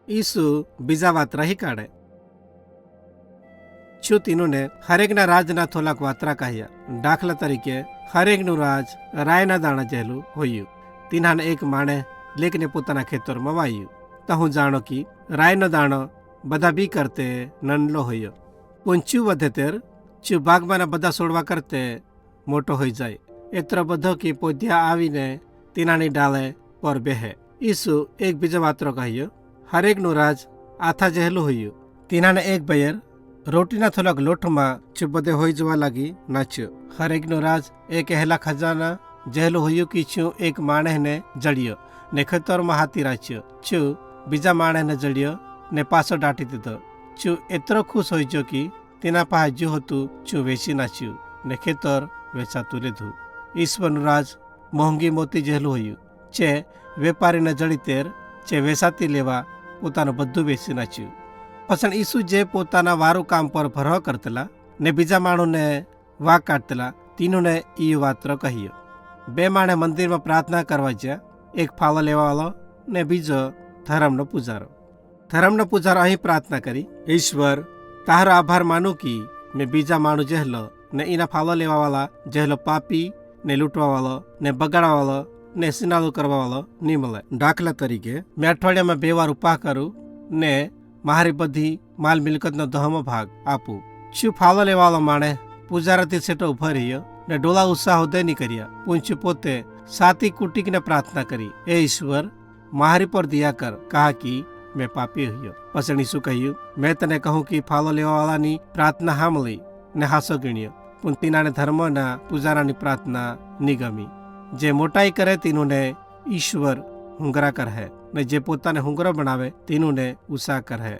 ઈસુ બીજા વાતરા હી કાઢે. શું તીનુને હરેકના રાજના થોલાક વાતરા કહ્યા. દાખલા તરીકે હરેકનું રાજ રાયના દાણા જેલું હોયું. તીનાને એક માણે લેકને પોતાના ખેતરમાં વાયું. તો હું જાણો કે રાયનો દાણો બધા બી કરતે નનલો હોયો. ઊંચું વધે તેર ચું બાગમાંના બધા છોડવા કરતે મોટો હોઈ જાય. એટલો બધો કે પોધ્યા આવીને તીનાની ડાળે પર બેહે. ઈસુ એક બીજો વાતરો કહ્યો. હરેકનું રાજ આથા જેલું હોયું. તીનાને એક બયર રોટીના થોડાક લોટમાં ચુબદે હોઈ જવા લાગી નાચ્યો. હરેકનું રાજ એક પહેલા ખજાના જેલું હોયું કે છું એક માણસને જડ્યો ને ખેતરમાં હાથી રાચ્યો. છું બીજા માણસને જડ્યો ને પાછો દાટી દીધો. છું એટલો ખુશ હોઈ ગયો કે તેના પાસે જો હતું છું વેચી નાખ્યું ને ખેતર વેચાતું લીધું. ઈશ્વરનું રાજ મોંઘી મોતી જેલું હોયું. જે વેપારીને જડી તેર જે વેચાતી લેવા પોતાનું બધું વેચી નાખ્યું. પછી ઈસુ જે પોતાના વારું કામ પર ભરો કરતેલા ને બીજા માણસને વાગ કાઢતેલા તીનુને એ વાતરો કહ્યો. બે માણે મંદિરમાં પ્રાર્થના કરવા જ્યાં. એક ફાળો લેવાવાળો ને બીજો ધર્મનો પૂજારો. ધર્મનો પૂજારો અહીં પ્રાર્થના કરી, ઈશ્વર તારો આભાર માનું કે મેં બીજા માણું જેહલો ને એના ફાળો લેવાવાળા જેહલો પાપી ને લૂંટવાવાળો ને બગાડવાવાળો ને સિનાળું કરવાવાળો નહીં મળે. દાખલા તરીકે મેં અઠવાડિયામાં 2 વાર ઉપવાસ કરું ને મારી બધી માલ મિલકતનો 10મો ભાગ આપું. શું ફાળો લેવાવાળો માણે પૂજારાથી સેટો ઉભો રહ્યો ને ડોલા ઉત્સાહ ઉદય નહીં કર્યા. પૂંછું પોતે સાતી કુટીકને પ્રાર્થના કરી, એ ઈશ્વર મારી પર દયા કર, કહા કે મેં પાપી હોયો. પછી શું કહ્યું, મેં તને કહું કે ફાળો લેવાવાળાની પ્રાર્થના સાંભળી ને હાસો ગણ્યો. પણ તીનાને ધર્મના પૂજારાની પ્રાર્થના નહીં ગમી. જે મોટાઈ કરે તેનુંને ઈશ્વર હુંગરા કરે ને જે પોતાને હુંગરો બનાવે તેનુંને ઉત્સાહ કરે.